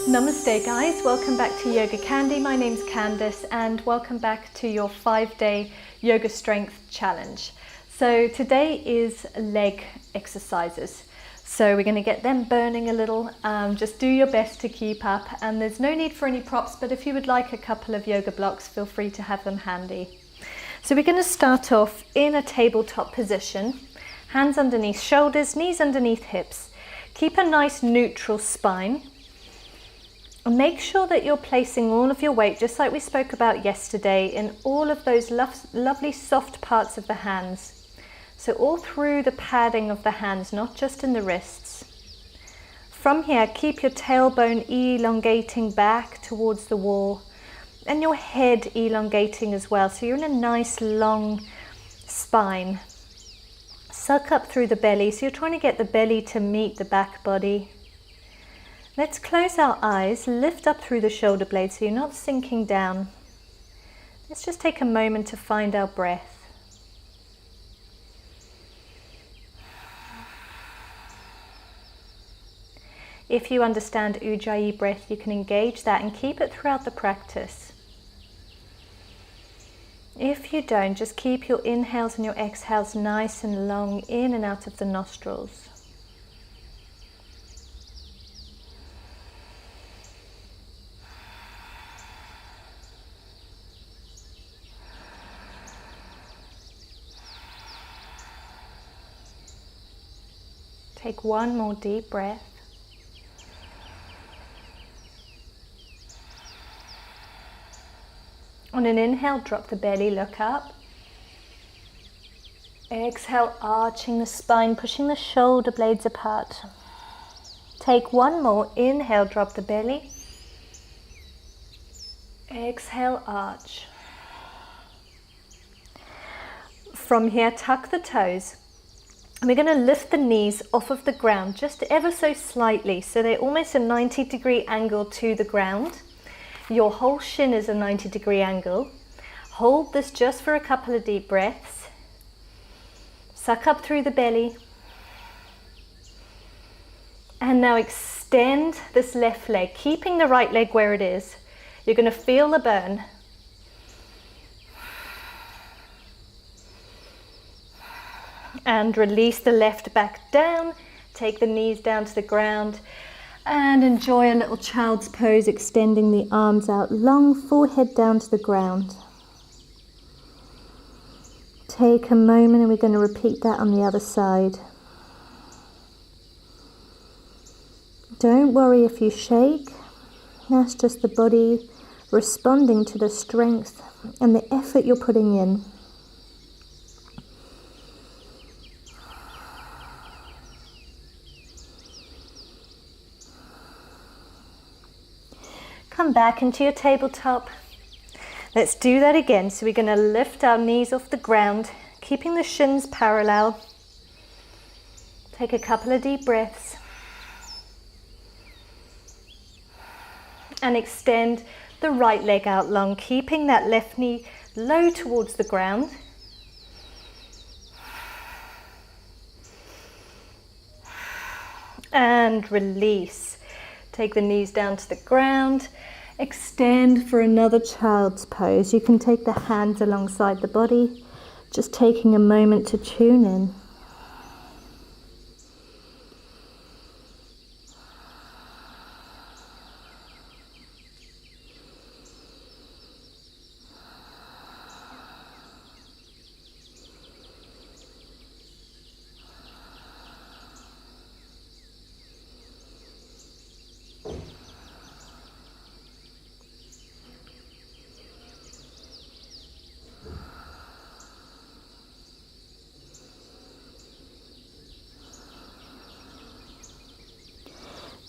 Namaste guys, welcome back to YogaCandi. My name's Candace and welcome back to your 5-day yoga strength challenge. So today is leg exercises. So we're going to get them burning a little. Just do your best to keep up, and there's no need for any props, but if you would like a couple of yoga blocks, feel free to have them handy. So we're going to start off in a tabletop position, hands underneath shoulders, knees underneath hips. Keep a nice neutral spine. And make sure that you're placing all of your weight, just like we spoke about yesterday, in all of those lovely soft parts of the hands. So all through the padding of the hands, not just in the wrists. From here, keep your tailbone elongating back towards the wall and your head elongating as well. So you're in a nice long spine. Suck up through the belly. So you're trying to get the belly to meet the back body. Let's close our eyes, lift up through the shoulder blades so you're not sinking down. Let's just take a moment to find our breath. If you understand Ujjayi breath, you can engage that and keep it throughout the practice. If you don't, just keep your inhales and your exhales nice and long in and out of the nostrils. Take one more deep breath. On an inhale, drop the belly, look up. Exhale, arching the spine, pushing the shoulder blades apart. Take one more, inhale, drop the belly. Exhale, arch. From here, tuck the toes. And we're going to lift the knees off of the ground just ever so slightly, so they're almost a 90-degree angle to the ground. Your whole shin is a 90-degree angle. Hold this just for a couple of deep breaths. Suck up through the belly. And now extend this left leg, keeping the right leg where it is. You're going to feel the burn. And release the left back down, take the knees down to the ground, and enjoy a little child's pose, extending the arms out long, forehead down to the ground. Take a moment and we're going to repeat that on the other side. Don't worry if you shake, that's just the body responding to the strength and the effort you're putting in. Come back into your tabletop. Let's do that again. So we're going to lift our knees off the ground, keeping the shins parallel. Take a couple of deep breaths. And extend the right leg out long, keeping that left knee low towards the ground. And release. Take the knees down to the ground. Extend for another child's pose. You can take the hands alongside the body, just taking a moment to tune in.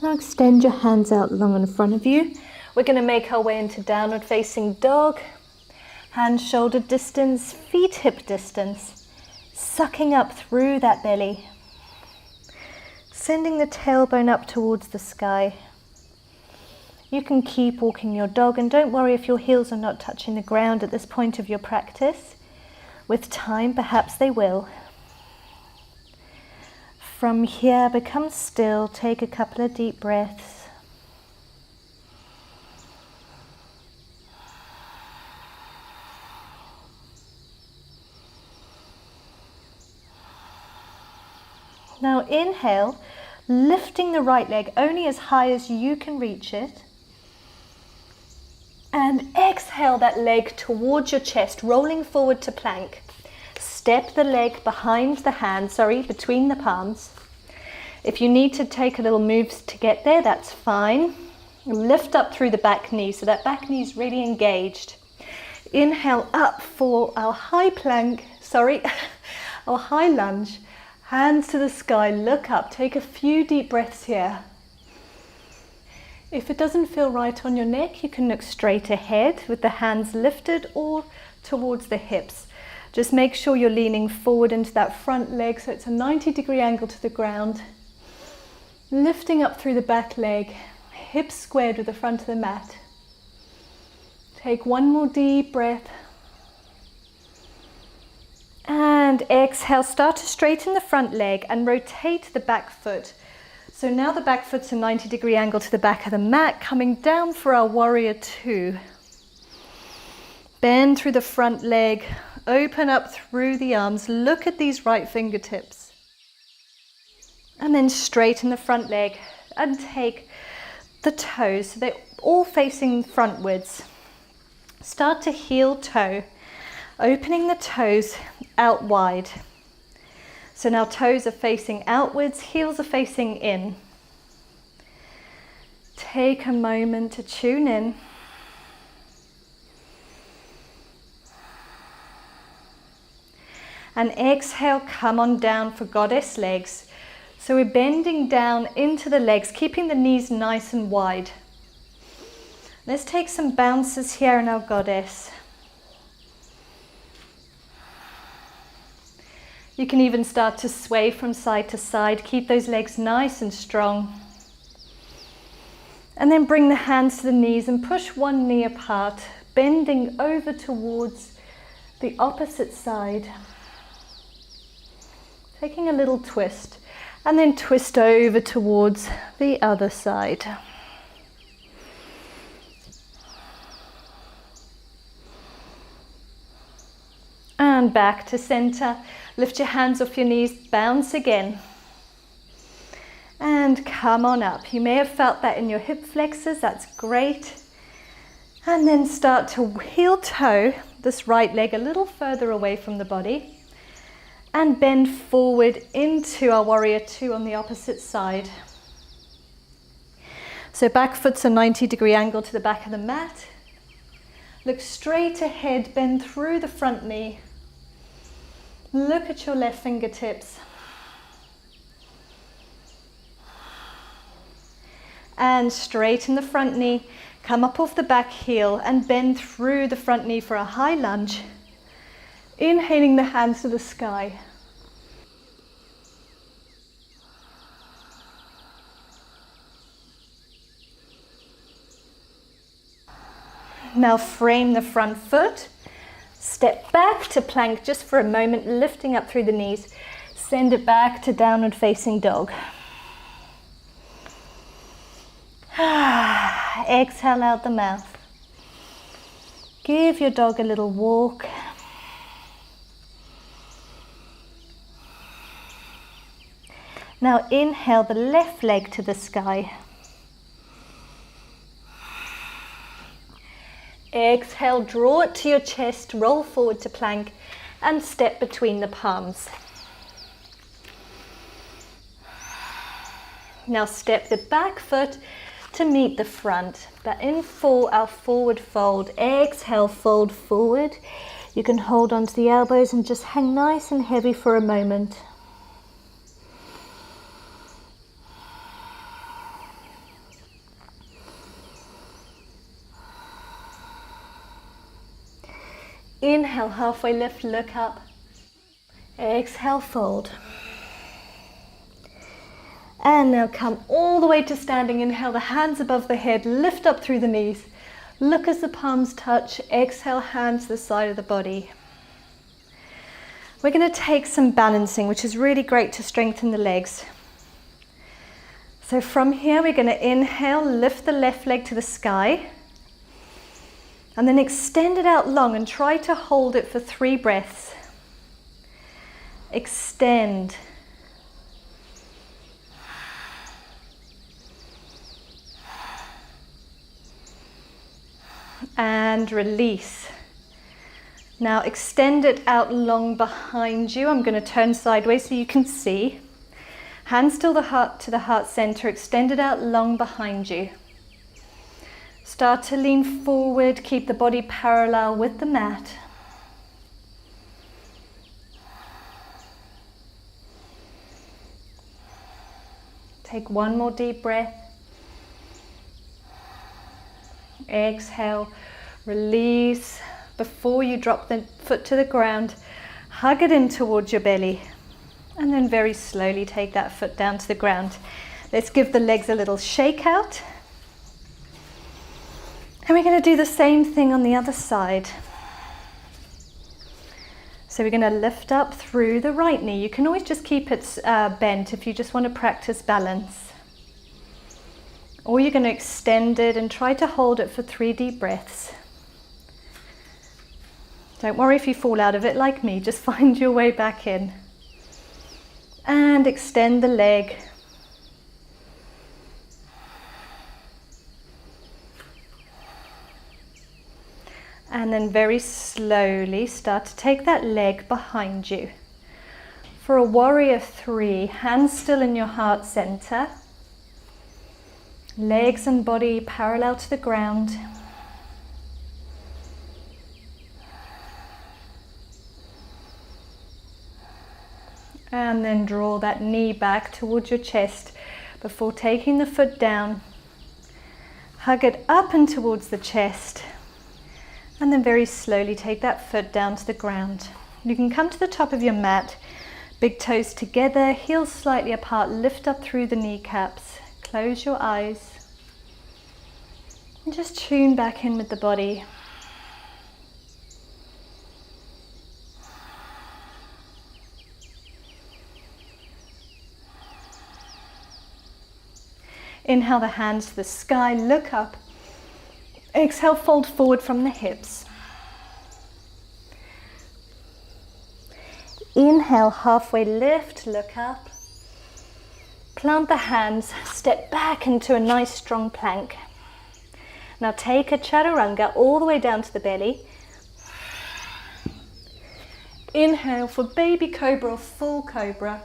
Now extend your hands out long in front of you. We're going to make our way into downward facing dog. Hands shoulder distance, feet hip distance. Sucking up through that belly. Sending the tailbone up towards the sky. You can keep walking your dog, and don't worry if your heels are not touching the ground at this point of your practice. With time, perhaps they will. From here, become still, take a couple of deep breaths. Now inhale, lifting the right leg only as high as you can reach it. And exhale that leg towards your chest, rolling forward to plank. Step the leg behind the hand, between the palms. If you need to take a little move to get there, that's fine. Lift up through the back knee, so that back knee is really engaged. Inhale up for our high plank, our high lunge. Hands to the sky, look up, take a few deep breaths here. If it doesn't feel right on your neck, you can look straight ahead with the hands lifted or towards the hips. Just make sure you're leaning forward into that front leg so it's a 90-degree angle to the ground. Lifting up through the back leg, hips squared with the front of the mat. Take one more deep breath. And exhale, start to straighten the front leg and rotate the back foot. So now the back foot's a 90-degree angle to the back of the mat, coming down for our warrior two. Bend through the front leg, open up through the arms, look at these right fingertips. And then straighten the front leg and take the toes, so they're all facing frontwards. Start to heel toe, opening the toes out wide. So now toes are facing outwards, heels are facing in. Take a moment to tune in. And exhale, come on down for goddess legs. So we're bending down into the legs, keeping the knees nice and wide. Let's take some bounces here in our goddess. You can even start to sway from side to side. Keep those legs nice and strong. And then bring the hands to the knees and push one knee apart, bending over towards the opposite side. Taking a little twist, and then twist over towards the other side. And back to center. Lift your hands off your knees, bounce again. And come on up. You may have felt that in your hip flexors, that's great. And then start to heel toe this right leg a little further away from the body. And bend forward into our warrior two on the opposite side. So back foot's a 90-degree angle to the back of the mat. Look straight ahead, bend through the front knee. Look at your left fingertips. And straighten the front knee, come up off the back heel and bend through the front knee for a high lunge. Inhaling the hands to the sky. Now frame the front foot. Step back to plank just for a moment, lifting up through the knees. Send it back to downward facing dog. Exhale out the mouth. Give your dog a little walk. Now inhale the left leg to the sky. Exhale, draw it to your chest, roll forward to plank and step between the palms. Now step the back foot to meet the front, but in our forward fold. Exhale, fold forward. You can hold onto the elbows and just hang nice and heavy for a moment. Inhale, halfway lift, look up. Exhale, fold. And now come all the way to standing. Inhale, the hands above the head, lift up through the knees. Look as the palms touch. Exhale, hands to the side of the body. We're going to take some balancing, which is really great to strengthen the legs. So from here, we're going to inhale, lift the left leg to the sky. And then extend it out long and try to hold it for 3 breaths. Extend. and release. Now extend it out long behind you. I'm going to turn sideways so you can see. Hands still to the heart center, extend it out long behind you. Start to lean forward, keep the body parallel with the mat. Take one more deep breath. Exhale, release. Before you drop the foot to the ground, hug it in towards your belly. And then very slowly take that foot down to the ground. Let's give the legs a little shake out. And we're going to do the same thing on the other side. So we're going to lift up through the right knee. You can always just keep it bent if you just want to practice balance. Or you're going to extend it and try to hold it for 3 deep breaths. Don't worry if you fall out of it like me, just find your way back in. And extend the leg. And then very slowly start to take that leg behind you. For a warrior 3, hands still in your heart center. Legs and body parallel to the ground. And then draw that knee back towards your chest before taking the foot down. Hug it up and towards the chest. And then very slowly take that foot down to the ground. You can come to the top of your mat, big toes together, heels slightly apart, lift up through the kneecaps. Close your eyes. And just tune back in with the body. Inhale the hands to the sky, look up. Exhale, fold forward from the hips. Inhale, halfway lift, look up. Plant the hands, step back into a nice strong plank. Now take a chaturanga all the way down to the belly. Inhale for baby cobra or full cobra.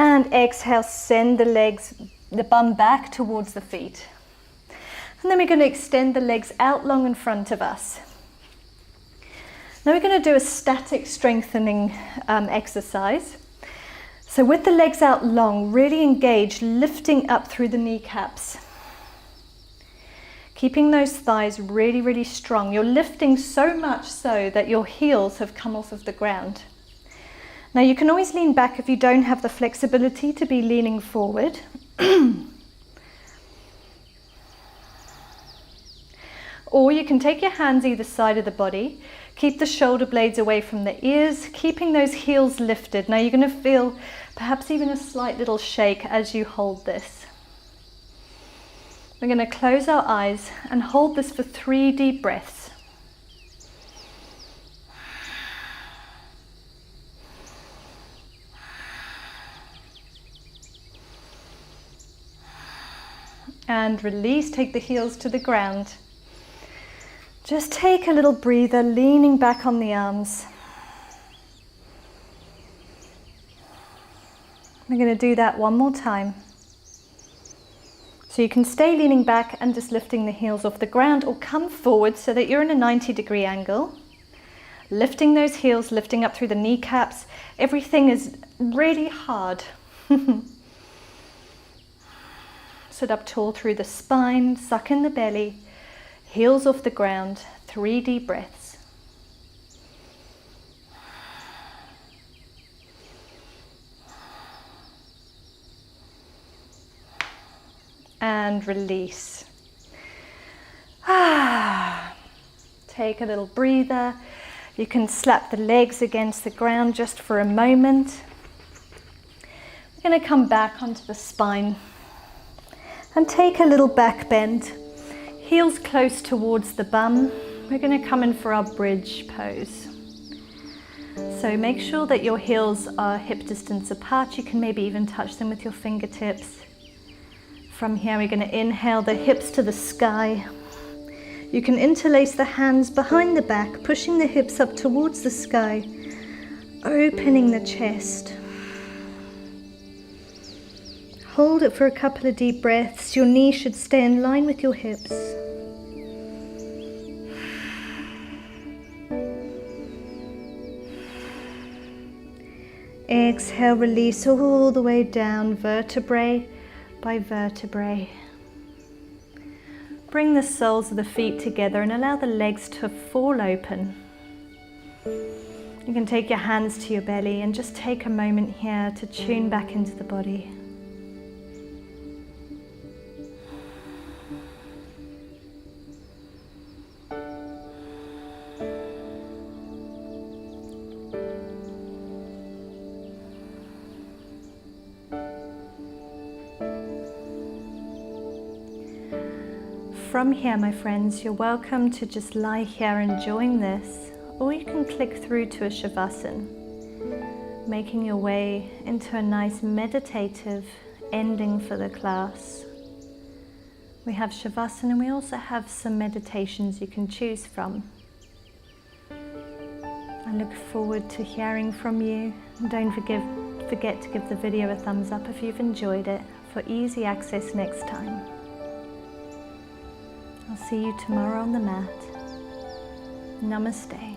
And exhale, send the legs, the bum back towards the feet. And then we're going to extend the legs out long in front of us. Now we're going to do a static strengthening exercise. So with the legs out long, really engage, lifting up through the kneecaps. Keeping those thighs really, really strong. You're lifting so much so that your heels have come off of the ground. Now you can always lean back if you don't have the flexibility to be leaning forward. Or you can take your hands either side of the body, keep the shoulder blades away from the ears, keeping those heels lifted. Now you're going to feel perhaps even a slight little shake as you hold this. We're going to close our eyes and hold this for 3 deep breaths. And release, take the heels to the ground. Just take a little breather, leaning back on the arms. We're going to do that one more time. So you can stay leaning back and just lifting the heels off the ground, or come forward so that you're in a 90-degree angle. Lifting those heels, lifting up through the kneecaps. Everything is really hard. Sit up tall through the spine, suck in the belly, heels off the ground, 3 deep breaths. And release. Take a little breather. You can slap the legs against the ground just for a moment. We're going to come back onto the spine. And take a little back bend, heels close towards the bum. We're going to come in for our bridge pose. So make sure that your heels are hip distance apart. You can maybe even touch them with your fingertips. From here, we're going to inhale the hips to the sky. You can interlace the hands behind the back, pushing the hips up towards the sky, opening the chest. Hold it for a couple of deep breaths. Your knees should stay in line with your hips. Exhale, release all the way down, vertebrae by vertebrae. Bring the soles of the feet together and allow the legs to fall open. You can take your hands to your belly and just take a moment here to tune back into the body. From here, my friends, you're welcome to just lie here enjoying this, or you can click through to a Shavasana, making your way into a nice meditative ending for the class. We have Shavasana and we also have some meditations you can choose from. I look forward to hearing from you. And don't forget to give the video a thumbs up if you've enjoyed it, for easy access next time. I'll see you tomorrow on the mat. Namaste.